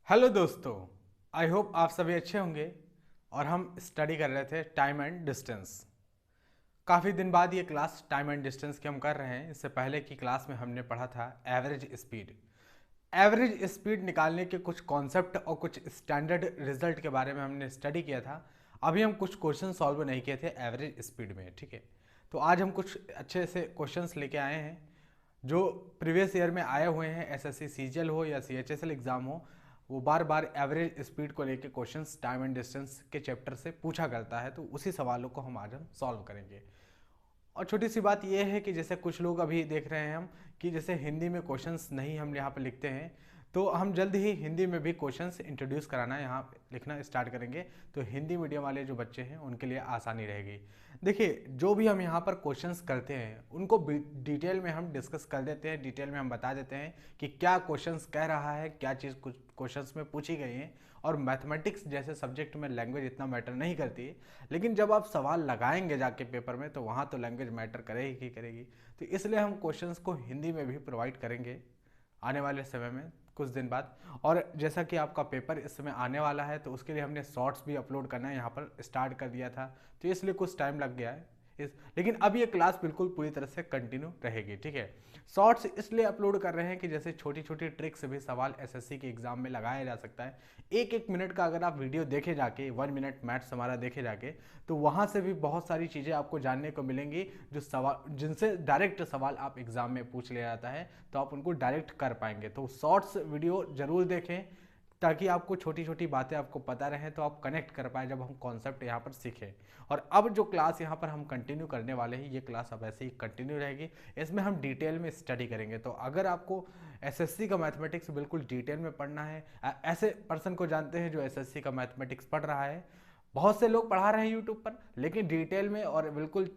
Hello दोस्तों। I hope आप सभी अच्छे होंगे। और हम स्टडी कर रहे थे टाइम एंड डिस्टेंस। काफ़ी दिन बाद ये क्लास टाइम एंड डिस्टेंस की हम कर रहे हैं। इससे पहले की क्लास में हमने पढ़ा था एवरेज स्पीड। एवरेज स्पीड निकालने के कुछ कॉन्सेप्ट और कुछ स्टैंडर्ड रिजल्ट के बारे में हमने स्टडी किया था। अभी हम कुछ क्वेश्चन सॉल्व नहीं किए थे एवरेज स्पीड में, ठीक है। तो आज हम कुछ अच्छे से क्वेश्चंस लेके आए हैं जो प्रीवियस ईयर में आए हुए हैं। एसएससी सीजीएल हो या सीएचएसएल एग्जाम हो, वो बार बार एवरेज स्पीड को लेके क्वेश्चंस टाइम एंड डिस्टेंस के चैप्टर से पूछा करता है। तो उसी सवालों को हम आज सॉल्व करेंगे। और छोटी सी बात यह है कि जैसे कुछ लोग अभी देख रहे हैं हम कि जैसे हिंदी में क्वेश्चंस नहीं हम यहाँ पे लिखते हैं, तो हम जल्द ही हिंदी में भी क्वेश्चंस इंट्रोड्यूस कराना यहाँ पे लिखना स्टार्ट करेंगे। तो हिंदी मीडियम वाले जो बच्चे हैं उनके लिए आसानी रहेगी। देखिए, जो भी हम यहाँ पर क्वेश्चंस करते हैं उनको डिटेल में हम डिस्कस कर देते हैं, डिटेल में हम बता देते हैं कि क्या क्वेश्चंस कह रहा है, क्या चीज़ कुछ क्वेश्चंस में पूछी गई है। और मैथमेटिक्स जैसे सब्जेक्ट में लैंग्वेज इतना मैटर नहीं करती, लेकिन जब आप सवाल लगाएंगे जाके पेपर में तो वहाँ तो लैंग्वेज मैटर करेगी ही करेगी। तो इसलिए हम क्वेश्चंस को हिंदी में भी प्रोवाइड करेंगे आने वाले समय में कुछ दिन बाद। और जैसा कि आपका पेपर इस समय आने वाला है तो उसके लिए हमने शॉर्ट्स भी अपलोड करना है यहाँ पर स्टार्ट कर दिया था, तो इसलिए कुछ टाइम लग गया है लेकिन अब ये क्लास बिल्कुल पूरी तरह से कंटिन्यू रहेगी, ठीक है। शॉर्ट्स इसलिए अपलोड कर रहे हैं कि जैसे छोटी छोटी ट्रिक्स भी सवाल एसएससी के एग्जाम में लगाया जा सकता है। एक एक मिनट का अगर आप वीडियो देखे जाके 1 मिनट मैथ्स हमारा देखे जाके, तो वहाँ से भी बहुत सारी चीज़ें आपको जानने को मिलेंगी जो सवाल जिनसे डायरेक्ट सवाल आप एग्जाम में पूछ लिया जाता है, तो आप उनको डायरेक्ट कर पाएंगे। तो शॉर्ट्स वीडियो जरूर देखें ताकि आपको छोटी छोटी बातें आपको पता रहें, तो आप कनेक्ट कर पाए जब हम कॉन्सेप्ट यहाँ पर सीखें। और अब जो क्लास यहाँ पर हम कंटिन्यू करने वाले हैं, ये क्लास अब ऐसे ही कंटिन्यू रहेगी। इसमें हम डिटेल में स्टडी करेंगे। तो अगर आपको एसएससी का मैथमेटिक्स बिल्कुल डिटेल में पढ़ना है, ऐसे पर्सन को जानते हैं जो एसएससी का मैथमेटिक्स पढ़ रहा है, बहुत से लोग पढ़ा रहे हैं यूट्यूब पर, लेकिन डिटेल में और बिल्कुल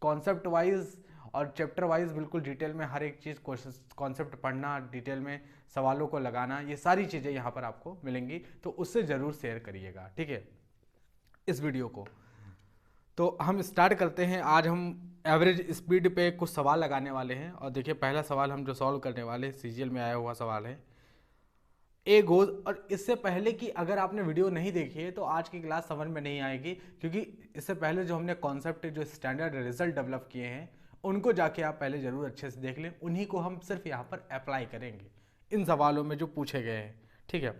कॉन्सेप्ट वाइज और चैप्टर वाइज बिल्कुल डिटेल में हर एक चीज़ कॉन्सेप्ट पढ़ना, डिटेल में सवालों को लगाना, ये सारी चीज़ें यहाँ पर आपको मिलेंगी। तो उससे ज़रूर शेयर करिएगा, ठीक है, इस वीडियो को। तो हम स्टार्ट करते हैं। आज हम एवरेज स्पीड पे कुछ सवाल लगाने वाले हैं। और देखिए, पहला सवाल हम जो सॉल्व करने वाले हैं सीजीएल में आया हुआ सवाल है ए गोज। और इससे पहले कि अगर आपने वीडियो नहीं देखी है तो आज की क्लास समझ में नहीं आएगी, क्योंकि इससे पहले जो हमने कॉन्सेप्ट जो स्टैंडर्ड रिजल्ट डेवलप किए हैं उनको जाके आप पहले ज़रूर अच्छे से देख लें। उन्हीं को हम सिर्फ यहाँ पर अप्लाई करेंगे इन सवालों में जो पूछे गए हैं, ठीक है।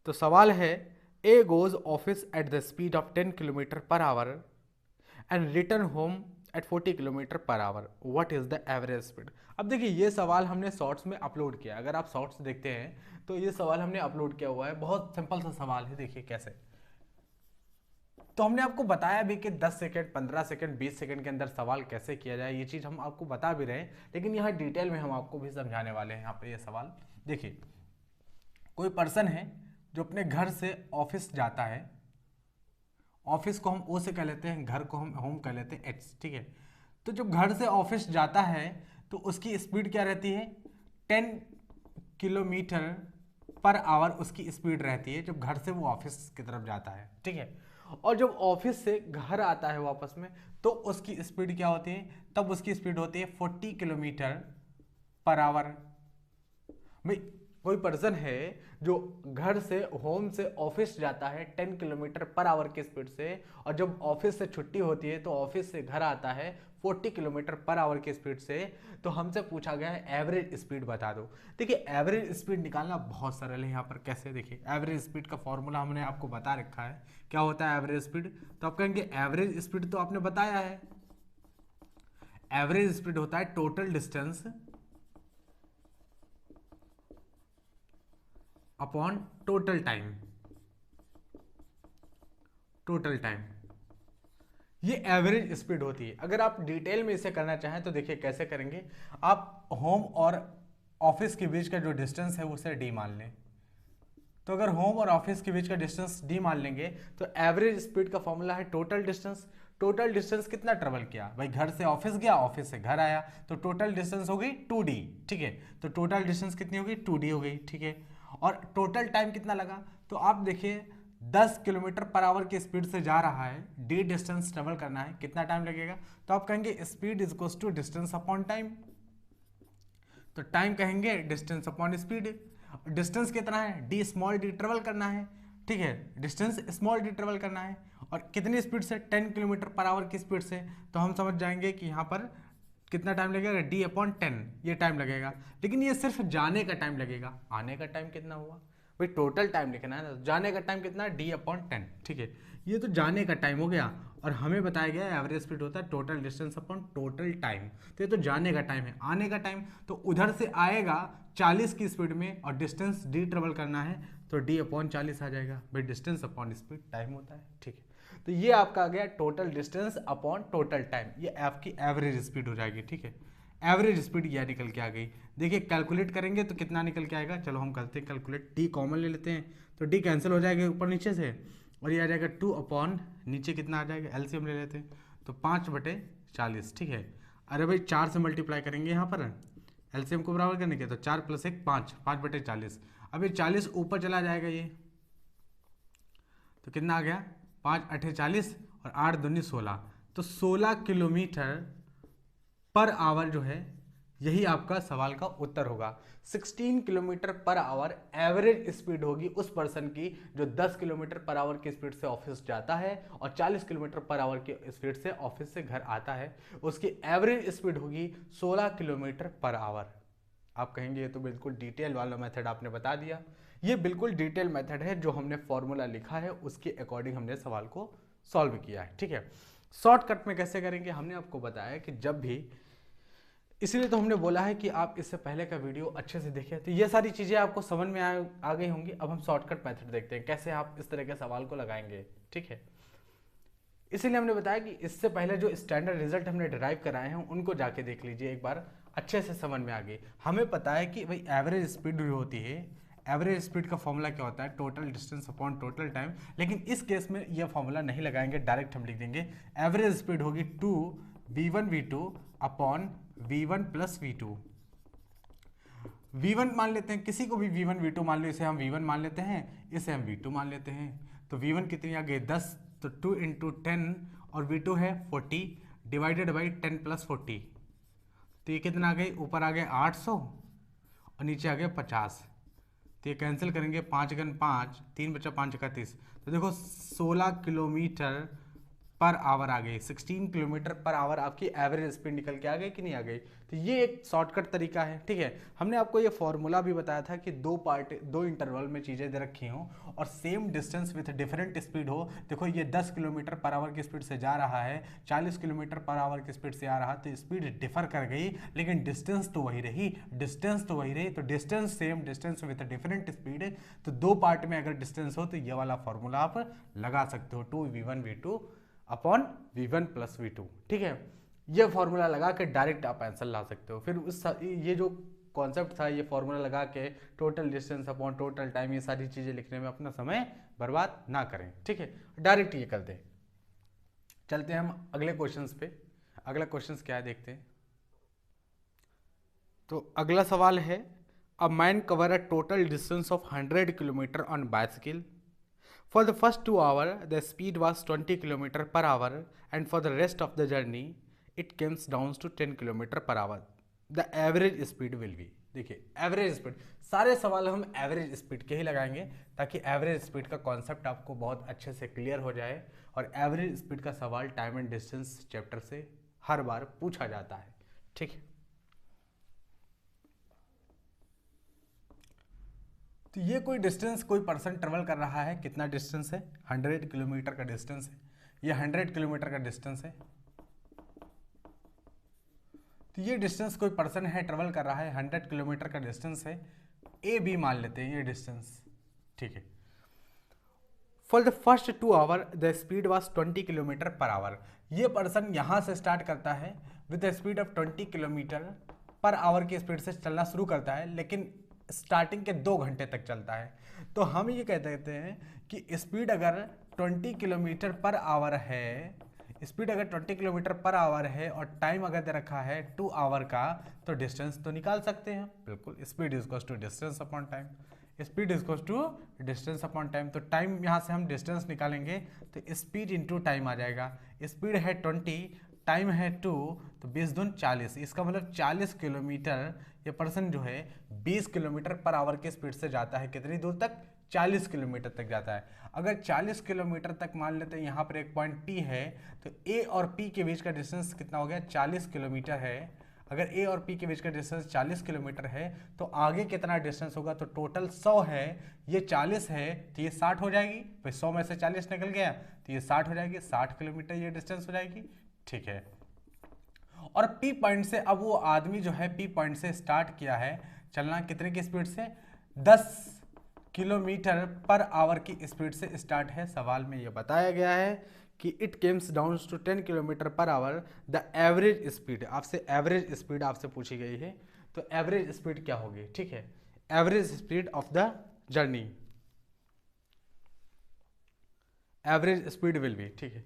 तो सवाल है, A goes office at the speed of 10 kilometre per our and return home at 40 kilometre per our, what is the average speed. अब देखिए, ये सवाल हमने शॉर्ट्स में अपलोड किया। अगर आप शॉर्ट्स देखते हैं तो ये सवाल हमने अपलोड किया हुआ है। बहुत सिंपल सा सवाल है, देखिए कैसे। तो हमने आपको बताया भी कि 10 सेकंड, 15 सेकंड, 20 सेकंड के अंदर सवाल कैसे किया जाए, ये चीज़ हम आपको बता भी रहे हैं, लेकिन यहाँ डिटेल में हम आपको भी समझाने वाले हैं। यहाँ पर ये सवाल देखिए, कोई पर्सन है जो अपने घर से ऑफिस जाता है। ऑफिस को हम ओ से कह लेते हैं, घर को हम होम कह लेते हैं एच, ठीक है। तो जब घर से ऑफिस जाता है तो उसकी स्पीड क्या रहती है, 10 किलोमीटर पर आवर उसकी स्पीड रहती है जब घर से वो ऑफिस की तरफ जाता है, ठीक है। और जब ऑफिस से घर आता है वापस में, तो उसकी स्पीड क्या होती है, तब उसकी स्पीड होती है 40 किलोमीटर पर आवर। भाई, कोई पर्सन है जो घर से होम से ऑफिस जाता है 10 किलोमीटर पर आवर की स्पीड से, और जब ऑफिस से छुट्टी होती है तो ऑफिस से घर आता है 40 किलोमीटर पर आवर की स्पीड से। तो हमसे पूछा गया है एवरेज स्पीड बता दो। देखिए, एवरेज स्पीड निकालना बहुत सरल है। यहाँ पर कैसे, देखिए, एवरेज स्पीड का फॉर्मूला हमने आपको बता रखा है। क्या होता है एवरेज स्पीड, तो आप कहेंगे एवरेज स्पीड तो आपने बताया है। एवरेज स्पीड होता है total distance upon total time. Total time, ये एवरेज स्पीड होती है। अगर आप डिटेल में इसे करना चाहें तो देखिए कैसे करेंगे। आप होम और ऑफिस के बीच का जो डिस्टेंस है उसे डी मान लें। तो अगर होम और ऑफिस के बीच का डिस्टेंस डी मान लेंगे तो एवरेज स्पीड का फॉर्मूला है टोटल डिस्टेंस। टोटल डिस्टेंस कितना ट्रेवल किया, भाई घर से ऑफिस गया, ऑफिस से घर आया, तो टोटल डिस्टेंस हो गई 2D, ठीक है। तो टोटल डिस्टेंस कितनी हो गई, 2D हो गई, ठीक है। और टोटल टाइम कितना लगा, तो आप देखिए 10 किलोमीटर पर आवर की स्पीड से जा रहा है, डी डिस्टेंस ट्रेवल करना है, कितना टाइम लगेगा, तो आप कहेंगे speed is equal to distance upon time. तो टाइम कहेंगे डिस्टेंस अपॉन स्पीड। डिस्टेंस कितना है, डी स्मॉल डी ट्रेवल करना है, ठीक है, डिस्टेंस स्मॉल डी ट्रेवल करना है, और कितनी स्पीड से, 10 किलोमीटर पर आवर की स्पीड से, तो हम समझ जाएंगे कि यहाँ पर कितना टाइम लगेगा, d/10 ये टाइम लगेगा। लेकिन ये सिर्फ जाने का टाइम लगेगा, आने का टाइम कितना हुआ भाई, टोटल टाइम लिखना है ना, जाने का टाइम कितना, d/10, ठीक है, ये तो जाने का टाइम हो गया। और हमें बताया गया एवरेज स्पीड होता है total distance upon total time, तो ये तो जाने का टाइम है। आने का टाइम तो उधर से आएगा 40 की स्पीड में और डिस्टेंस डी ट्रेवल करना है, तो d/40 आ जाएगा भाई, डिस्टेंस अपॉन स्पीड टाइम होता है, ठीक है। तो ये आपका आ गया total distance upon total time, ये आपकी एवरेज स्पीड हो जाएगी, ठीक है। एवरेज स्पीड यह निकल के आ गई। देखिए कैलकुलेट करेंगे तो कितना निकल के आएगा, चलो हम करते हैं कैलकुलेट, डी कॉमन ले लेते हैं, तो डी कैंसिल हो जाएगा ऊपर नीचे से, और ये आ जाएगा 2 अपॉन नीचे कितना आ जाएगा, एलसीएम ले लेते हैं, तो 5/40, ठीक है। अरे भाई 4 से मल्टीप्लाई करेंगे यहाँ पर एलसीएम को बराबर करने के, तो 4 + 1 5, 5/40। अब ये 40 ऊपर चला जाएगा ये, तो कितना आ गया, 5×8 = 40 और 8×2 = 16, तो 16 किलोमीटर पर आवर जो है, यही आपका सवाल का उत्तर होगा। 16 kilometre per our average speed होगी उस पर्सन की जो 10 किलोमीटर पर आवर की स्पीड से ऑफिस जाता है और 40 किलोमीटर पर आवर की स्पीड से ऑफिस से घर आता है, उसकी एवरेज स्पीड होगी 16 किलोमीटर पर आवर। आप कहेंगे ये तो बिल्कुल डिटेल वाला मेथड आपने बता दिया, ये बिल्कुल डिटेल मेथड है, जो हमने फॉर्मूला लिखा है उसके अकॉर्डिंग हमने सवाल को सॉल्व किया है, ठीक है। शॉर्टकट में कैसे करेंगे, हमने आपको बताया कि जब भी, इसीलिए तो हमने बोला है कि आप इससे पहले का वीडियो अच्छे से देखें, तो ये सारी चीज़ें आपको समझ में आ गई होंगी। अब हम शॉर्टकट मेथड देखते हैं कैसे आप इस तरह के सवाल को लगाएंगे, ठीक है। इसीलिए हमने बताया कि इससे पहले जो स्टैंडर्ड रिजल्ट हमने डिराइव कराए हैं उनको जाके देख लीजिए एक बार, अच्छे से समझ में आ गई। हमें पता है कि भाई एवरेज स्पीड जो होती है, एवरेज स्पीड का फॉर्मूला क्या होता है, total distance upon total time, लेकिन इस केस में यह फॉर्मूला नहीं लगाएंगे, डायरेक्ट हम लिख देंगे एवरेज स्पीड होगी 2v1v2 upon v1 + v2। v1 मान लेते हैं, किसी को भी v1 v2 मान लो, इसे हम v1 मान लेते हैं, इसे हम v2 मान लेते हैं, तो v1 कितनी आ गई 10, तो 2 × 10, और v2 है 40 डिवाइडेड बाई 10 + 40, तो ये कितना आ गई, ऊपर आ गया 800 और नीचे आ गया 50, तो ये कैंसिल करेंगे, 5 × 5 3 बचा 5 × 31, तो देखो 16 किलोमीटर पर आवर आ गई, 16 किलोमीटर पर आवर आपकी एवरेज स्पीड निकल के आ गई कि नहीं आ गई। तो ये एक शॉर्टकट तरीका है, ठीक है। हमने आपको ये फॉर्मूला भी बताया था कि दो इंटरवल में चीज़ें दे रखी हों और same distance with different speed हो। देखो ये 10 किलोमीटर पर आवर की स्पीड से जा रहा है, 40 किलोमीटर पर आवर की स्पीड से आ रहा, तो स्पीड डिफर कर गई लेकिन डिस्टेंस तो वही रही, तो distance same, distance with different speed, तो दो पार्ट में अगर डिस्टेंस हो तो ये वाला फॉर्मूला आप लगा सकते हो, 2v1v2 अपॉन v1 + v2, ठीक है। ये फॉर्मूला लगा के डायरेक्ट आप आंसर ला सकते हो। फिर ये जो कॉन्सेप्ट था, ये फॉर्मूला लगा के total distance upon total time, ये सारी चीज़ें लिखने में अपना समय बर्बाद ना करें, ठीक है, डायरेक्ट ये कर दें। चलते हैं हम अगले क्वेश्चंस पे। अगला क्वेश्चंस क्या है देखते हैं। तो अगला सवाल है, a man cover a total distance of 100 kilometre on bicycle. For the first 2 hours, the speed was 20 km per hour, and for the rest of the journey, it comes down to 10 km per hour. The average speed will be, देखिए average speed, सारे सवाल हम average speed के ही लगाएंगे ताकि average speed का concept आपको बहुत अच्छे से क्लियर हो जाए। और एवरेज स्पीड का सवाल टाइम एंड डिस्टेंस चैप्टर से हर बार पूछा जाता है, ठीक है। तो ये कोई डिस्टेंस कोई पर्सन ट्रेवल कर रहा है, कितना डिस्टेंस है, 100 किलोमीटर का डिस्टेंस है, ये 100 किलोमीटर का डिस्टेंस है। तो ये डिस्टेंस कोई पर्सन है ट्रेवल कर रहा है, 100 किलोमीटर का डिस्टेंस है, ए बी मान लेते हैं ये डिस्टेंस, ठीक है। For the first 2 hour the speed was 20 kilometre per hour. ये पर्सन यहाँ से स्टार्ट करता है with the speed of 20 kilometre per hour की स्पीड से चलना शुरू करता है, लेकिन स्टार्टिंग के 2 घंटे तक चलता है। तो हम ये कह देते हैं कि स्पीड अगर 20 किलोमीटर पर आवर है, स्पीड अगर 20 किलोमीटर पर आवर है और टाइम अगर दे रखा है 2 आवर का, तो डिस्टेंस तो निकाल सकते हैं बिल्कुल। Speed is equals to distance upon time, speed is equals to distance upon time. तो टाइम यहाँ से हम डिस्टेंस निकालेंगे तो स्पीड इंटू टाइम आ जाएगा। स्पीड है 20, टाइम है 2, तो 20 दूनी 40, इसका मतलब 40 किलोमीटर ये पर्सन जो है 20 किलोमीटर पर आवर की स्पीड से जाता है, कितनी दूर तक? 40 किलोमीटर तक जाता है। अगर 40 किलोमीटर तक मान लेते हैं यहाँ पर एक पॉइंट P है, तो A और P के बीच का डिस्टेंस कितना हो गया? 40 किलोमीटर है। अगर A और P के बीच का डिस्टेंस 40 किलोमीटर है तो आगे कितना डिस्टेंस होगा? तो टोटल 100 है, ये 40 है, तो ये 60 हो जाएगी। फिर 100 में से 40 निकल गया तो ये 60 हो जाएगी, 60 किलोमीटर ये डिस्टेंस हो जाएगी। ठीक है, और P पॉइंट से अब वो आदमी जो है P पॉइंट से स्टार्ट किया है चलना, कितने की स्पीड से? 10 किलोमीटर पर आवर की स्पीड से स्टार्ट है। सवाल में ये बताया गया है कि it comes down to 10 kilometre per hour, the average speed, आपसे एवरेज स्पीड आपसे पूछी गई है, तो एवरेज स्पीड क्या होगी? ठीक है, average speed of the journey, average speed will be. ठीक है,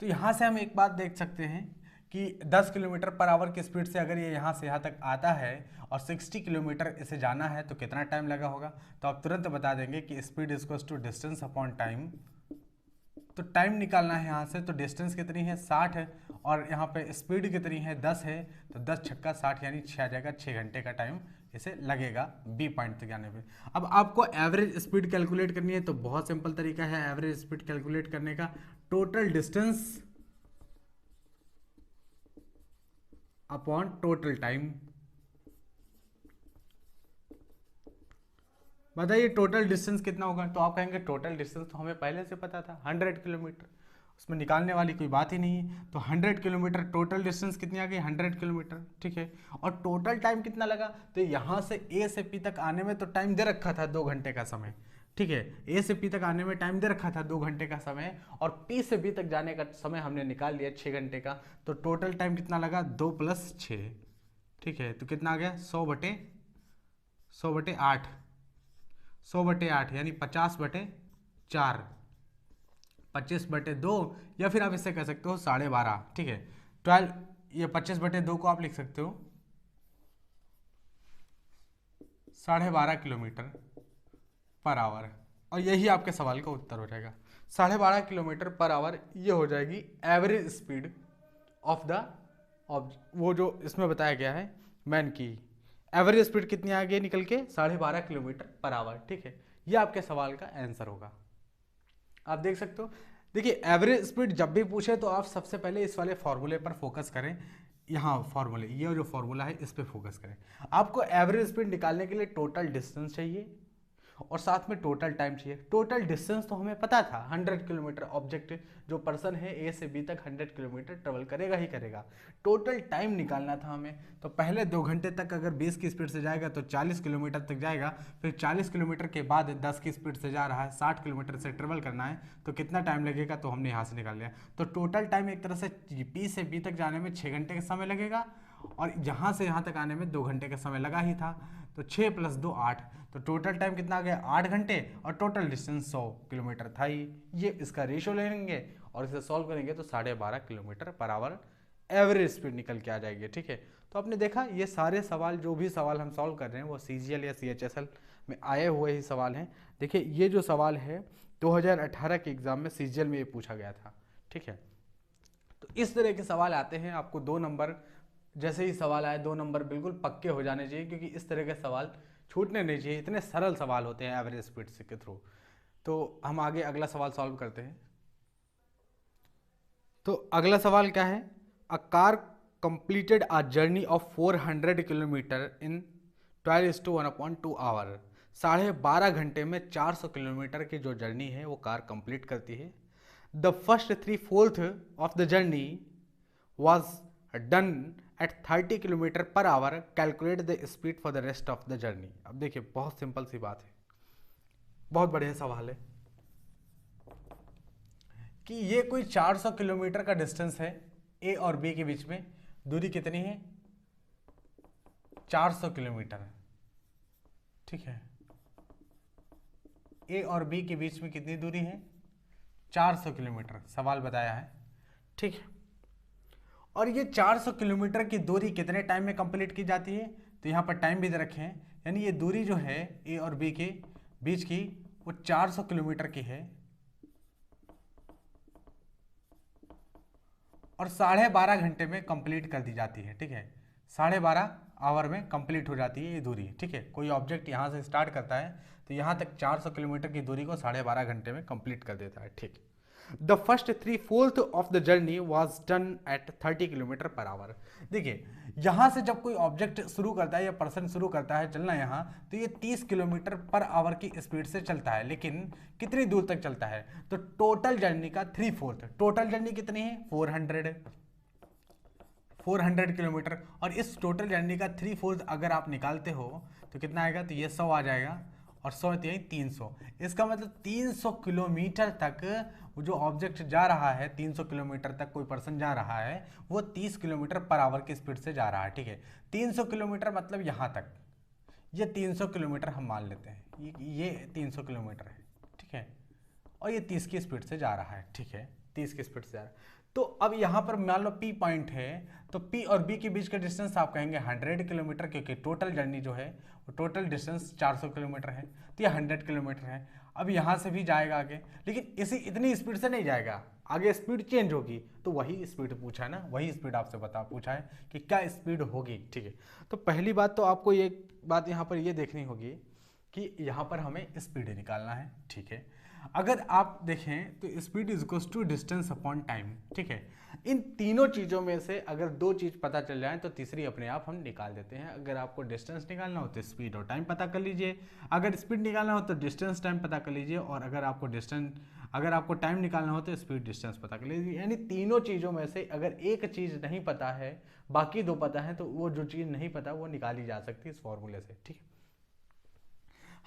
तो यहां से हम एक बात देख सकते हैं कि 10 किलोमीटर पर आवर की स्पीड से अगर ये यहाँ से यहाँ तक आता है और 60 किलोमीटर इसे जाना है तो कितना टाइम लगा होगा? तो आप तुरंत बता देंगे कि speed equals to distance upon time. तो टाइम निकालना है यहाँ से, तो डिस्टेंस कितनी है? 60 है, और यहाँ पे स्पीड कितनी है? 10 है, तो 10 छक्का 60 यानी 6 आ जाएगा, 6 घंटे का टाइम इसे लगेगा बी पॉइंट तक जाने पे। अब आपको एवरेज स्पीड कैलकुलेट करनी है, तो बहुत सिंपल तरीका है एवरेज स्पीड कैलकुलेट करने का। Total distance upon total time. बताइए टोटल डिस्टेंस कितना होगा? तो आप कहेंगे टोटल डिस्टेंस तो हमें पहले से पता था 100 किलोमीटर, उसमें निकालने वाली कोई बात ही नहीं है। तो 100 किलोमीटर टोटल डिस्टेंस कितनी आ गई? 100 किलोमीटर। ठीक है, और टोटल टाइम कितना लगा? तो यहाँ से ए से पी तक आने में तो टाइम दे रखा था 2 घंटे का समय। ठीक है, ए से पी तक आने में टाइम दे रखा था 2 घंटे का समय, और पी से बी तक जाने का समय हमने निकाल लिया 6 घंटे का। तो टोटल टाइम कितना लगा? 2 + 6। ठीक है, तो कितना आ गया? 100/8, 100/8 यानी 50/4, 25/2, या फिर आप इससे कह सकते हो 12.5। ठीक है, 12, ये 25/2 को आप लिख सकते हो 12.5 किलोमीटर पर आवर, और यही आपके सवाल का उत्तर हो जाएगा। 12.5 किलोमीटर पर आवर ये हो जाएगी एवरेज स्पीड ऑफ द वो जो इसमें बताया गया है मैन की एवरेज स्पीड कितनी आ गई निकल के? 12.5 किलोमीटर पर आवर। ठीक है, ये आपके सवाल का आंसर होगा। आप देख सकते हो, देखिए एवरेज स्पीड जब भी पूछे तो आप सबसे पहले इस वाले फॉर्मूले पर फोकस करें। यहाँ फॉर्मूले, ये जो फॉर्मूला है इस पे फोकस करें। आपको एवरेज स्पीड निकालने के लिए टोटल डिस्टेंस चाहिए और साथ में टोटल टाइम चाहिए। टोटल डिस्टेंस तो हमें पता था 100 किलोमीटर, ऑब्जेक्ट जो पर्सन है ए से बी तक 100 किलोमीटर ट्रेवल करेगा ही करेगा। टोटल टाइम निकालना था हमें, तो पहले 2 घंटे तक अगर 20 की स्पीड से जाएगा तो 40 किलोमीटर तक जाएगा, फिर 40 किलोमीटर के बाद 10 की स्पीड से जा रहा है, 60 किलोमीटर से ट्रेवल करना है, तो कितना टाइम लगेगा? तो हमने यहाँ से निकाल लिया। तो टोटल टाइम एक तरह से पी से बी तक जाने में 6 घंटे का समय लगेगा, और यहाँ से यहाँ तक आने में 2 घंटे का समय लगा ही था। तो 6 + 2 8, तो टोटल टाइम कितना आ गया? 8 घंटे, और टोटल डिस्टेंस 100 किलोमीटर था ही। ये इसका रेशियो लेंगे और इसे सॉल्व करेंगे तो 12.5 kilometre per our average speed निकल के आ जाएगी। ठीक है, तो आपने देखा ये सारे सवाल, जो भी सवाल हम सॉल्व कर रहे हैं वो CGL या CHSL में आए हुए ही सवाल हैं। देखिए ये जो सवाल है 2018 के एग्जाम में CGL में ये पूछा गया था। ठीक है, तो इस तरह के सवाल आते हैं, आपको 2 नंबर जैसे ही सवाल आए 2 नंबर बिल्कुल पक्के हो जाने चाहिए, क्योंकि इस तरह के सवाल छूटने नहीं चाहिए। इतने सरल सवाल होते हैं एवरेज स्पीड से के थ्रू। तो हम आगे अगला सवाल सॉल्व करते हैं। तो अगला सवाल क्या है? A car completed a journey of 400 kilometre in 12:1/2 hour. 12.5 घंटे में 400 किलोमीटर की जो जर्नी है वो कार कंप्लीट करती है। The first 3/4 of the journey was done at 30 kilometre per our, calculate the speed for the rest of the journey. अब देखिए बहुत सिंपल सी बात है, बहुत बढ़िया सवाल है कि ये कोई 400 किलोमीटर का डिस्टेंस है ए और बी के बीच में। दूरी कितनी है? 400 किलोमीटर। ठीक है, ए और बी के बीच में कितनी दूरी है? 400 किलोमीटर सवाल बताया है। ठीक है, और ये 400 किलोमीटर की दूरी कितने टाइम में कंप्लीट की जाती है? तो यहाँ पर टाइम भी दे रखे हैं, यानी ये दूरी जो है ए और बी के बीच की वो 400 किलोमीटर की है, और 12.5 घंटे में कंप्लीट कर दी जाती है। ठीक है, 12.5 आवर में कंप्लीट हो जाती है ये दूरी, ठीक है। कोई ऑब्जेक्ट यहाँ से स्टार्ट करता है तो यहाँ तक 400 किलोमीटर की दूरी को 12.5 घंटे में कंप्लीट कर देता है, ठीक। The first 3/4 of the journey was done at 30 kilometre per our. देखिए यहाँ से जब कोई ऑब्जेक्ट शुरू करता है या पर्सन शुरू करता है चलना यहाँ, तो ये 30 किलोमीटर पर आवर की स्पीड से चलता है, लेकिन कितनी दूर तक चलता है, तो टोटल जर्नी का 3/4, टोटल जर्नी कितनी है 400 किलोमीटर, और इस टोटल जर्नी का 3/4 अगर आप निकालते हो तो कितना आएगा, तो ये 100 आ जाएगा, और 100 300, इसका मतलब 300 किलोमीटर तक वो जो ऑब्जेक्ट जा रहा है, 300 किलोमीटर तक कोई पर्सन जा रहा है, वो 30 किलोमीटर पर आवर की स्पीड से जा रहा है, ठीक है। 300 किलोमीटर मतलब यहाँ तक, ये 300 किलोमीटर हम मान लेते हैं, ये 300 किलोमीटर है, ठीक है, और ये 30 की स्पीड से जा रहा है, ठीक है, 30 की स्पीड से जा रहा है। तो अब यहाँ पर मान लो P पॉइंट है, तो P और B के बीच का डिस्टेंस आप कहेंगे 100 किलोमीटर, क्योंकि टोटल जर्नी जो है वो टोटल डिस्टेंस 400 किलोमीटर है, तो ये 100 किलोमीटर है। अब यहाँ से भी जाएगा आगे, लेकिन इतनी स्पीड से नहीं जाएगा, आगे स्पीड चेंज होगी, तो वही स्पीड पूछा है ना, वही स्पीड आपसे पूछा है कि क्या स्पीड होगी, ठीक है। तो पहली बात तो आपको ये बात यहाँ पर ये देखनी होगी कि यहाँ पर हमें स्पीड निकालना है, ठीक है। अगर आप देखें तो speed is equals to distance upon time, ठीक है। इन तीनों चीज़ों में से अगर दो चीज़ पता चल जाए तो तीसरी अपने आप हम निकाल देते हैं। अगर आपको डिस्टेंस निकालना हो तो स्पीड और टाइम पता कर लीजिए, अगर स्पीड निकालना हो तो डिस्टेंस टाइम पता कर लीजिए, और अगर आपको टाइम निकालना हो तो स्पीड डिस्टेंस पता कर लीजिए। यानी तीनों चीज़ों में से अगर एक चीज़ नहीं पता है, बाकी दो पता है, तो वो जो चीज़ नहीं पता वो निकाली जा सकती है इस फॉर्मूले से, ठीक है।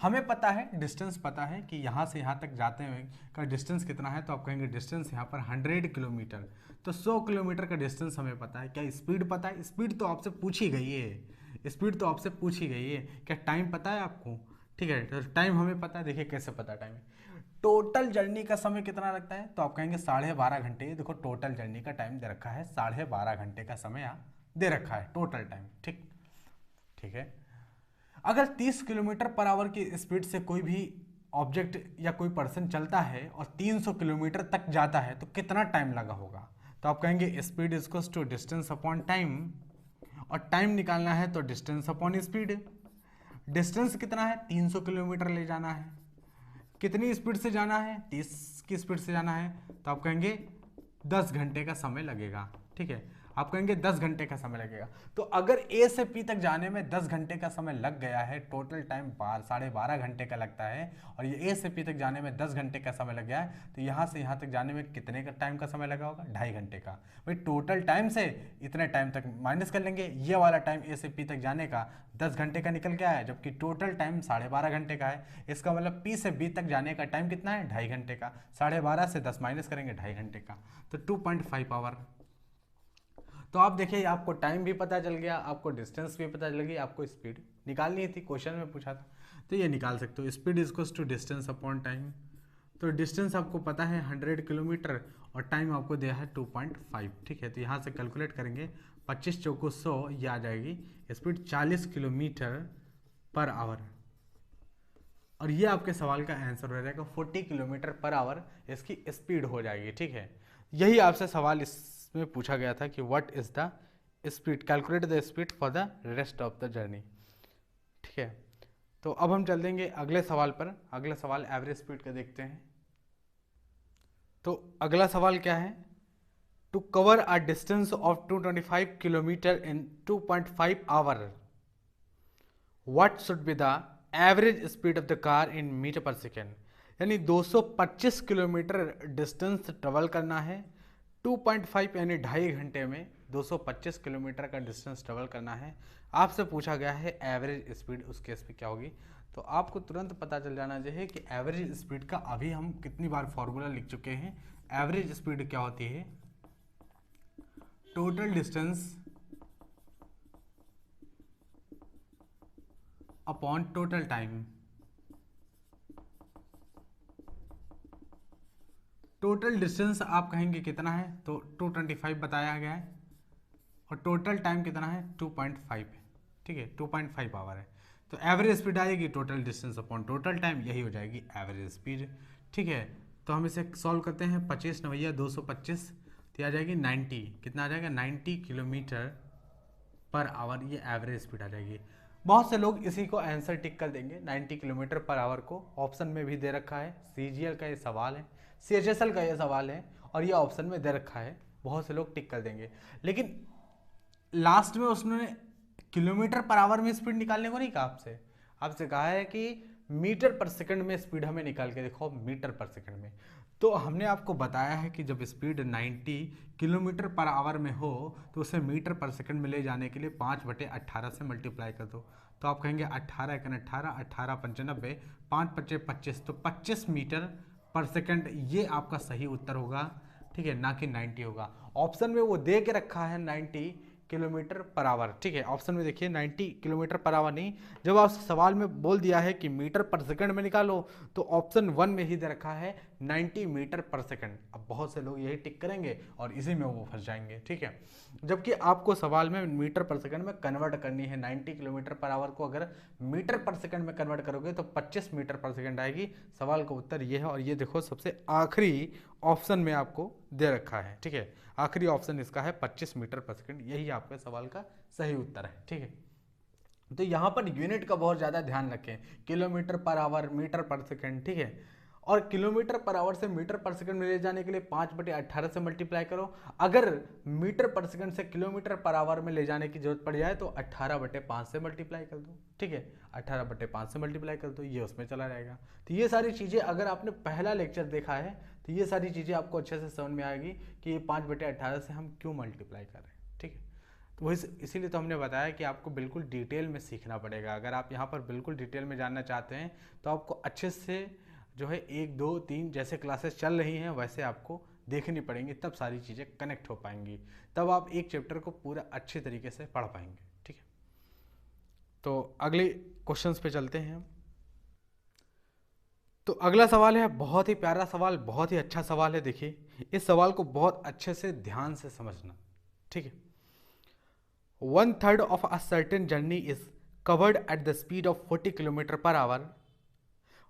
हमें पता है, डिस्टेंस पता है कि यहाँ से यहाँ तक जाते हुए का डिस्टेंस कितना है, तो आप कहेंगे डिस्टेंस यहाँ पर 100 किलोमीटर, तो 100 किलोमीटर का डिस्टेंस हमें पता है। क्या स्पीड पता है? स्पीड तो आपसे पूछी गई है, स्पीड तो आपसे पूछी गई है। क्या टाइम पता है आपको? ठीक है, तो टाइम हमें पता है। देखिए कैसे पता टाइम। टोटल जर्नी का समय कितना लगता है, तो आप कहेंगे 12.5 घंटे। देखो टोटल जर्नी का टाइम दे रखा है, 12.5 घंटे का समय दे रखा है टोटल टाइम, ठीक है। अगर 30 किलोमीटर पर आवर की स्पीड से कोई भी ऑब्जेक्ट या कोई पर्सन चलता है और 300 किलोमीटर तक जाता है तो कितना टाइम लगा होगा, तो आप कहेंगे speed is equals to distance upon time, और टाइम निकालना है तो डिस्टेंस अपॉन स्पीड। डिस्टेंस कितना है, 300 किलोमीटर ले जाना है, कितनी स्पीड से जाना है, 30 की स्पीड से जाना है, तो आप कहेंगे 10 घंटे का समय लगेगा, ठीक है। आप कहेंगे 10 घंटे का समय लगेगा। तो अगर ए से पी तक जाने में 10 घंटे का समय लग गया है, टोटल टाइम 12.5 घंटे का लगता है, और ये ए से पी तक जाने में 10 घंटे का समय लग गया है, तो यहाँ से यहाँ तक जाने में कितने का टाइम का समय लगा होगा, 2.5 घंटे का। भाई टोटल टाइम से इतने टाइम तक माइनस कर लेंगे, ये वाला टाइम ए से पी तक जाने का 10 घंटे का निकल गया है, जबकि टोटल टाइम 12.5 घंटे का है। इसका मतलब पी से बी तक जाने का टाइम कितना है, 2.5 घंटे का। 12.5 से 10 माइनस करेंगे 2.5 घंटे का, तो 2.5 आवर। तो आप देखिए आपको टाइम भी पता चल गया, आपको डिस्टेंस भी पता चल गई, आपको स्पीड निकालनी थी, क्वेश्चन में पूछा था, तो ये निकाल सकते हो। Speed is equals to distance upon time, तो डिस्टेंस आपको पता है 100 किलोमीटर और टाइम आपको दिया है 2.5, ठीक है। तो यहाँ से कैलकुलेट करेंगे 25 चौको 100, ये आ जाएगी स्पीड 40 किलोमीटर पर आवर, और ये आपके सवाल का आंसर हो जाएगा 40 किलोमीटर पर आवर इसकी स्पीड हो जाएगी, ठीक है। यही आपसे सवाल इसमें पूछा गया था कि what is the speed, calculate the speed for the rest of the journey, ठीक है। तो अब हम चल देंगे अगले सवाल पर। अगला सवाल एवरेज स्पीड का देखते हैं। तो अगला सवाल क्या है, to cover a distance of 225 kilometre in 2.5 hour what should be the average speed of the car in metre per second. यानी 225 किलोमीटर डिस्टेंस ट्रेवल करना है 2.5 यानी 2.5 घंटे में 225 किलोमीटर का डिस्टेंस ट्रेवल करना है। आपसे पूछा गया है एवरेज स्पीड, उस केस पे क्या होगी, तो आपको तुरंत पता चल जाना चाहिए कि एवरेज स्पीड का अभी हम कितनी बार फॉर्मूला लिख चुके हैं। एवरेज स्पीड क्या होती है, total distance upon total time. Total distance आप कहेंगे कितना है, तो 225 बताया गया है, और टोटल टाइम कितना है 2.5, ठीक है, 2.5 आवर है। तो एवरेज स्पीड आएगी total distance upon total time, यही हो जाएगी एवरेज स्पीड, ठीक है। तो हम इसे सॉल्व करते हैं, 25 9 225, तो आ जाएगी 90, कितना आ जाएगा 90 किलोमीटर पर आवर, ये एवरेज स्पीड आ जाएगी। बहुत से लोग इसी को आंसर टिक कर देंगे, 90 किलोमीटर पर आवर को ऑप्शन में भी दे रखा है, CGL का ये सवाल है, CHSL का ये सवाल है और ये ऑप्शन में दे रखा है, बहुत से लोग टिक कर देंगे। लेकिन लास्ट में उसने किलोमीटर पर आवर में स्पीड निकालने को नहीं कहा आपसे, आपसे कहा है कि मीटर पर सेकंड में स्पीड हमें निकाल के देखो, मीटर पर सेकंड में। तो हमने आपको बताया है कि जब स्पीड 90 किलोमीटर पर आवर में हो तो उसे मीटर पर सेकंड में ले जाने के लिए 5/18 से मल्टीप्लाई कर दो। तो आप कहेंगे 18 × 18, 18 × 95, 5 × 5 = 25, तो 25 मीटर पर सेकंड ये आपका सही उत्तर होगा, ठीक है, ना कि 90 होगा। ऑप्शन में वो दे के रखा है 90 किलोमीटर पर आवर, ठीक है, ऑप्शन में देखिए 90 किलोमीटर पर आवर नहीं, जब आप सवाल में बोल दिया है कि मीटर पर सेकंड में निकालो तो ऑप्शन 1 में ही दे रखा है 90 मीटर पर सेकंड। अब बहुत से लोग यही टिक करेंगे और इसी में वो फंस जाएंगे, ठीक है, जबकि आपको सवाल में मीटर पर सेकंड में कन्वर्ट करनी है। 90 किलोमीटर पर आवर को अगर मीटर पर सेकंड में कन्वर्ट करोगे तो 25 मीटर पर सेकंड आएगी। सवाल का उत्तर ये है, और ये देखो सबसे आखिरी ऑप्शन में आपको दे रखा है, ठीक है, आखिरी ऑप्शन इसका है 25 मीटर पर सेकंड, यही आपके सवाल का सही उत्तर है, ठीक है। तो यहाँ पर यूनिट का बहुत ज़्यादा ध्यान रखें, किलोमीटर पर आवर, मीटर पर सेकंड, ठीक है, और किलोमीटर पर आवर से मीटर पर सेकंड में ले जाने के लिए 5/18 से मल्टीप्लाई करो। अगर मीटर पर सेकंड से किलोमीटर पर आवर में ले जाने की जरूरत पड़ जाए तो 18/5 से मल्टीप्लाई कर दो, ठीक है, 18/5 से मल्टीप्लाई कर दो, ये उसमें चला जाएगा। तो ये सारी चीज़ें अगर आपने पहला लेक्चर देखा है तो ये सारी चीज़ें आपको अच्छे से समझ में आएगी कि ये 5/18 से हम क्यों मल्टीप्लाई कर रहे हैं, ठीक है। तो वही इसीलिए तो हमने बताया कि आपको बिल्कुल डिटेल में सीखना पड़ेगा। अगर आप यहाँ पर बिल्कुल डिटेल में जानना चाहते हैं तो आपको अच्छे से जो है 1, 2, 3 जैसे क्लासेस चल रही हैं वैसे आपको देखनी पड़ेंगी, तब सारी चीज़ें कनेक्ट हो पाएंगी, तब आप एक चैप्टर को पूरा अच्छे तरीके से पढ़ पाएंगे, ठीक है। तो अगले क्वेश्चंस पे चलते हैं। तो अगला सवाल है, बहुत ही प्यारा सवाल, बहुत ही अच्छा सवाल है। देखिए इस सवाल को बहुत अच्छे से ध्यान से समझना, ठीक है। 1/3 of a certain journey is covered at the speed of 40 km per hour,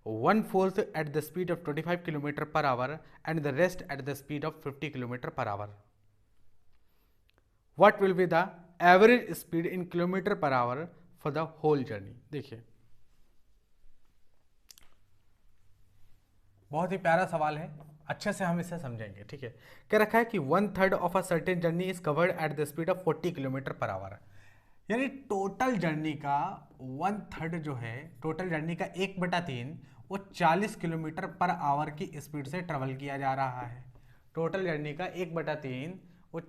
1/4 at the speed of 25 km per hour, and the rest at the speed of 50 km per hour. What will be the average speed in kilometer per hour for the whole journey? देखिए बहुत ही प्यारा सवाल है, अच्छे से हम इसे समझेंगे, ठीक है। कह रखा है कि 1/3 of a certain journey is covered at the speed of 40 kilometre per our, यानी टोटल जर्नी का 1/3 जो है, टोटल जर्नी का 1/3 वो 40 किलोमीटर पर आवर की स्पीड से ट्रेवल किया जा रहा है। टोटल जर्नी का 1/3 वो,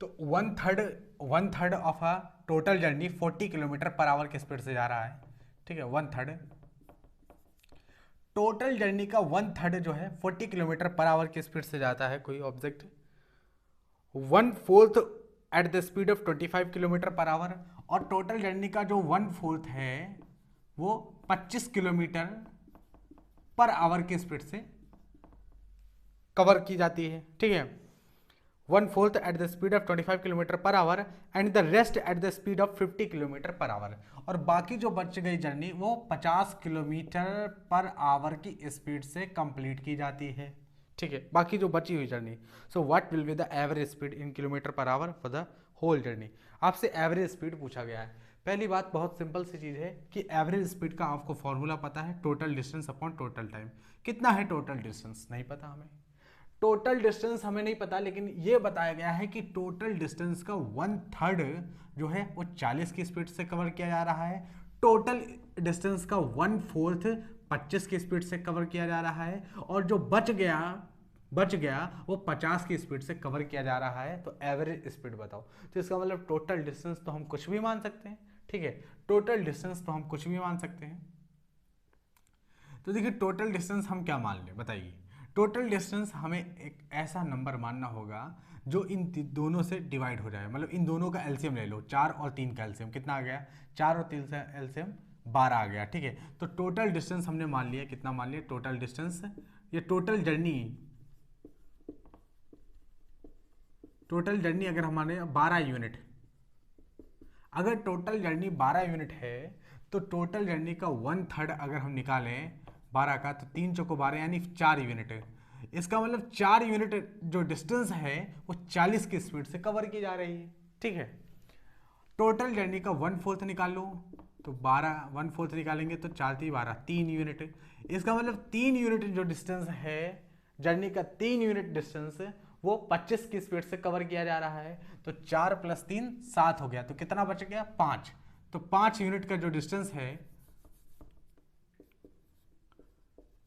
तो 1/3 of a total journey 40 kilometre per hour की स्पीड से जा रहा है, ठीक है। 1/3 टोटल जर्नी का 1/3 जो है 40 किलोमीटर पर आवर की स्पीड से जाता है कोई object, 1/4 at the speed of 25 kilometre per our, और टोटल जर्नी का जो 1/4 है वो 25 किलोमीटर पर आवर की स्पीड से कवर की जाती है, ठीक है। 1/4 at the speed of 25 kilometre per our and the rest at the speed of 50 kilometre per our, और बाकी जो बच गई जर्नी वो 50 किलोमीटर पर आवर की स्पीड से कंप्लीट की जाती है, ठीक है, बाकी जो बची हुई journey. So what will be the average speed in kilometre per hour for the whole journey. आपसे एवरेज स्पीड पूछा गया है। पहली बात बहुत सिंपल सी चीज़ है कि एवरेज स्पीड का आपको फॉर्मूला पता है, total distance upon total time. कितना है टोटल डिस्टेंस नहीं पता हमें, टोटल डिस्टेंस हमें नहीं पता, लेकिन ये बताया गया है कि टोटल डिस्टेंस का 1/3 जो है वो 40 की स्पीड से कवर किया जा रहा है, टोटल डिस्टेंस का 1/4 25 की स्पीड से कवर किया जा रहा है, और जो बच गया वो 50 की स्पीड से कवर किया जा रहा है। तो एवरेज स्पीड बताओ। तो इसका मतलब टोटल डिस्टेंस तो हम कुछ भी मान सकते हैं, ठीक है, टोटल डिस्टेंस तो हम कुछ भी मान सकते हैं। तो देखिए टोटल डिस्टेंस हम क्या मान लें बताइए। टोटल डिस्टेंस हमें एक ऐसा नंबर मानना होगा जो इन दोनों से डिवाइड हो जाए, मतलब इन दोनों का एलसीएम ले लो, 4 और 3 का एलसीएम कितना आ गया, 4 और 3 से एलसीएम 12 आ गया, ठीक है। तो टोटल डिस्टेंस हमने मान लिया, कितना मान लिया टोटल डिस्टेंस, ये टोटल जर्नी अगर हमारे 12 यूनिट, अगर टोटल जर्नी 12 यूनिट है तो टोटल जर्नी का 1/3 अगर हम निकालें 12 का, तो 3 चौको 12 यानी 4 यूनिट है। इसका मतलब 4 यूनिट जो डिस्टेंस है वो 40 की स्पीड से कवर की जा रही है। ठीक है, टोटल जर्नी का 1/4 निकाल लो तो 12, 1/4 निकालेंगे तो 4 3 12, 3 यूनिट। इसका मतलब 3 यूनिट जो डिस्टेंस है, जर्नी का 3 यूनिट डिस्टेंस वो 25 की स्पीड से कवर किया जा रहा है। तो 4 + 3 7 हो गया, तो कितना बच गया 5। तो 5 यूनिट का जो डिस्टेंस है,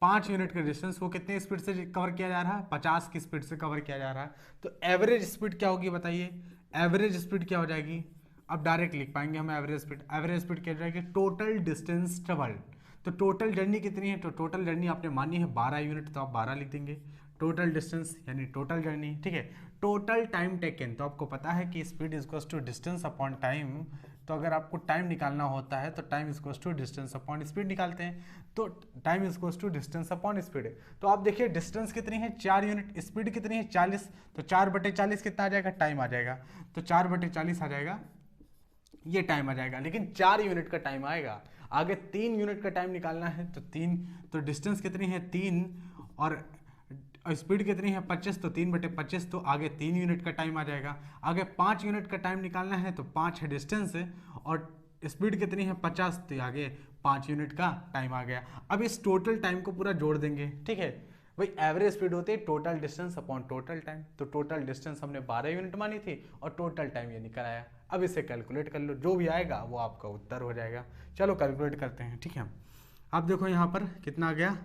5 यूनिट का डिस्टेंस वो कितने स्पीड से कवर किया जा रहा है, 50 की स्पीड से कवर किया जा रहा है। तो एवरेज स्पीड क्या होगी बताइए, एवरेज स्पीड क्या हो जाएगी। अब डायरेक्ट लिख पाएंगे हम एवरेज स्पीड। एवरेज स्पीड क्या हो जाएगी, टोटल डिस्टेंस ट्रेवल्ड। तो टोटल जर्नी कितनी है, तो टोटल जर्नी आपने मानी है 12 यूनिट, तो आप 12 लिख देंगे। टोटल डिस्टेंस यानी टोटल जर्नी। ठीक है, टोटल टाइम टेकन, तो आपको पता है कि speed is equals to distance upon time. तो अगर आपको टाइम निकालना होता है तो time is equals to distance upon speed निकालते हैं। तो time is equals to distance upon speed. तो आप देखिए डिस्टेंस कितनी है 4 यूनिट, स्पीड कितनी है 40। तो 4/40 कितना आ जाएगा, टाइम आ जाएगा। तो 4/40 आ जाएगा, ये टाइम आ जाएगा। लेकिन 4 यूनिट का टाइम आएगा, आगे 3 यूनिट का टाइम निकालना है। तो 3, तो डिस्टेंस कितनी है 3 और स्पीड कितनी है 25, तो 3/25, तो आगे 3 यूनिट का टाइम आ जाएगा। आगे 5 यूनिट का टाइम निकालना है, तो 5 है डिस्टेंस और स्पीड कितनी है 50, तो आगे 5 यूनिट का टाइम आ गया। अब इस टोटल टाइम को पूरा जोड़ देंगे। ठीक है भाई, एवरेज स्पीड होती है total distance upon total time. तो टोटल डिस्टेंस हमने 12 यूनिट मानी थी और टोटल टाइम ये निकल आया। अब इसे कैलकुलेट कर लो, जो भी आएगा वो आपका उत्तर हो जाएगा। चलो कैलकुलेट करते हैं। ठीक है, अब देखो यहाँ पर कितना आ गया,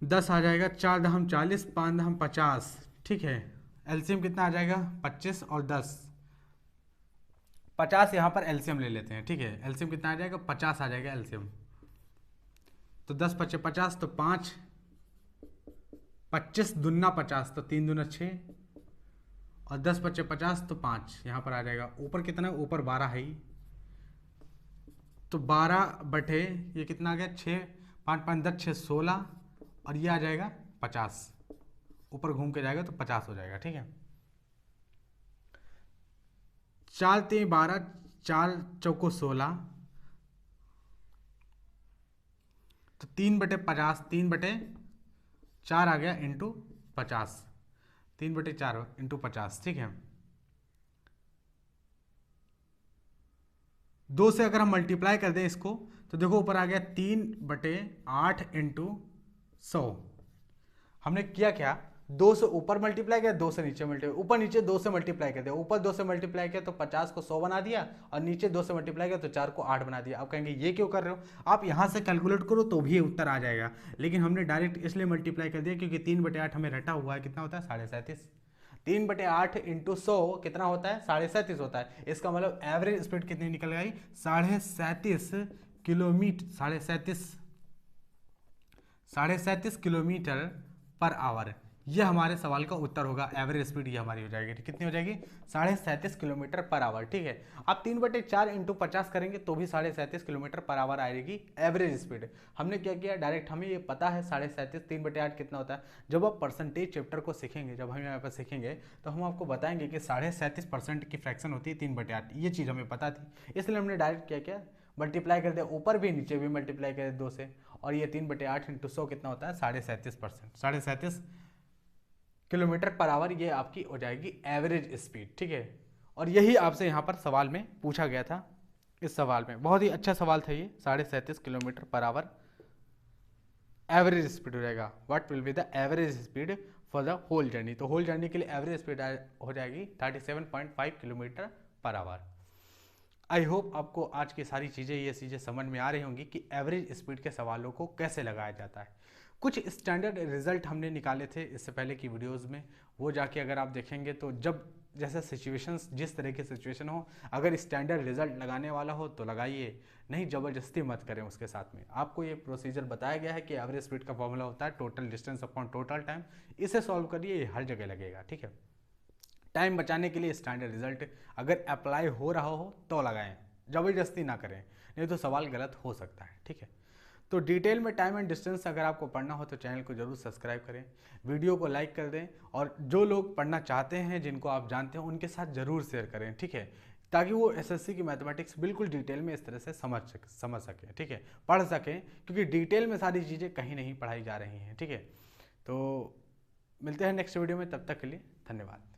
10 आ जाएगा, 4 दहम 40, 5 दहम 50। ठीक है, एलसीएम कितना आ जाएगा 25 और 10, 50 यहाँ पर एलसीएम ले लेते हैं। ठीक है, एलसीएम कितना आ जाएगा 50 आ जाएगा एलसीएम। तो 10 × 50 तो 5, 25 दूना 50 तो 3 दूना 6 और 10 × 50 तो 5 यहाँ पर आ जाएगा। ऊपर कितना है, ऊपर 12 है ही, तो 12 बटे ये कितना आ गया 6, 5 5 10 6 16 और ये आ जाएगा 50, ऊपर घूम के जाएगा तो 50 हो जाएगा। ठीक है, 4 3 12, 4 चौको 16, तो 3/50, 3/4 आ गया इंटू 50, 3/4 इंटू 50। ठीक है, 2 से अगर हम मल्टीप्लाई कर दें इसको तो देखो ऊपर आ गया 3/8 इंटू 100। हमने किया क्या, 2 से ऊपर मल्टीप्लाई किया, 2 से नीचे मल्टीप्लाई, ऊपर नीचे 2 से मल्टीप्लाई कर दिया। ऊपर 2 से मल्टीप्लाई किया तो 50 को 100 बना दिया और नीचे 2 से मल्टीप्लाई किया तो 4 को 8 बना दिया। आप कहेंगे ये क्यों कर रहे हो, आप यहाँ से कैलकुलेट करो तो भी उत्तर आ जाएगा। लेकिन हमने डायरेक्ट इसलिए मल्टीप्लाई कर दिया क्योंकि 3/8 हमें रटा हुआ है, कितना होता है 37.5। 3/8 इंटू 100 कितना होता है 37.5 होता है। इसका मतलब एवरेज स्पीड कितनी निकल गई 37.5 किलोमीटर, 37.5 किलोमीटर पर आवर। ये हमारे सवाल का उत्तर होगा। एवरेज स्पीड ये हमारी हो जाएगी, कितनी हो जाएगी 37.5 किलोमीटर पर आवर। ठीक है, आप 3/4 इंटू 50 करेंगे तो भी 37.5 किलोमीटर पर आवर आएगी एवरेज स्पीड। हमने क्या किया डायरेक्ट, हमें ये पता है 37.5, 3/8 कितना होता है। जब आप परसेंटेज चैप्टर को सीखेंगे, जब हम यहाँ पर सीखेंगे तो हम आपको बताएंगे कि 37.5% की फ्रैक्शन होती है 3/8। ये चीज़ हमें पता थी, इसलिए हमने डायरेक्ट क्या किया मल्टीप्लाई कर दिया, ऊपर भी नीचे भी मल्टीप्लाई कर दिया 2 से। और ये 3/8 इंटू 100 कितना होता है 37.5%, 37.5 किलोमीटर पर आवर। ये आपकी हो जाएगी एवरेज स्पीड। ठीक है, और यही आपसे यहाँ पर सवाल में पूछा गया था। इस सवाल में बहुत ही अच्छा सवाल था ये, 37.5 kilometre per our average speed हो जाएगा। What will be the average speed for the whole journey. तो होल जर्नी के लिए एवरेज स्पीड हो जाएगी 37.5 kilometre per our. I hope आपको आज की सारी चीज़ें ये चीज़ें समझ में आ रही होंगी कि एवरेज स्पीड के सवालों को कैसे लगाया जाता है। कुछ स्टैंडर्ड रिजल्ट हमने निकाले थे इससे पहले की वीडियोस में, वो जाके अगर आप देखेंगे तो जब जैसे सिचुएशंस, जिस तरह की सिचुएशन हो, अगर स्टैंडर्ड रिजल्ट लगाने वाला हो तो लगाइए, नहीं ज़बरदस्ती मत करें उसके साथ में। आपको ये प्रोसीजर बताया गया है कि एवरेज स्पीड का फॉर्मूला होता है total distance upon total time. इसे सॉल्व करिए, ये हर जगह लगेगा। ठीक है, टाइम बचाने के लिए स्टैंडर्ड रिजल्ट अगर अप्लाई हो रहा हो तो लगाएं, ज़बरदस्ती ना करें, नहीं तो सवाल गलत हो सकता है। ठीक है, तो डिटेल में टाइम एंड डिस्टेंस अगर आपको पढ़ना हो तो चैनल को जरूर सब्सक्राइब करें, वीडियो को लाइक कर दें और जो लोग पढ़ना चाहते हैं, जिनको आप जानते हैं, उनके साथ ज़रूर शेयर करें। ठीक है, ताकि वो एसएससी की मैथमेटिक्स बिल्कुल डिटेल में इस तरह से समझ सकें। ठीक है, पढ़ सकें, क्योंकि डिटेल में सारी चीज़ें कहीं नहीं पढ़ाई जा रही हैं। ठीक है, तो मिलते हैं नेक्स्ट वीडियो में, तब तक के लिए धन्यवाद।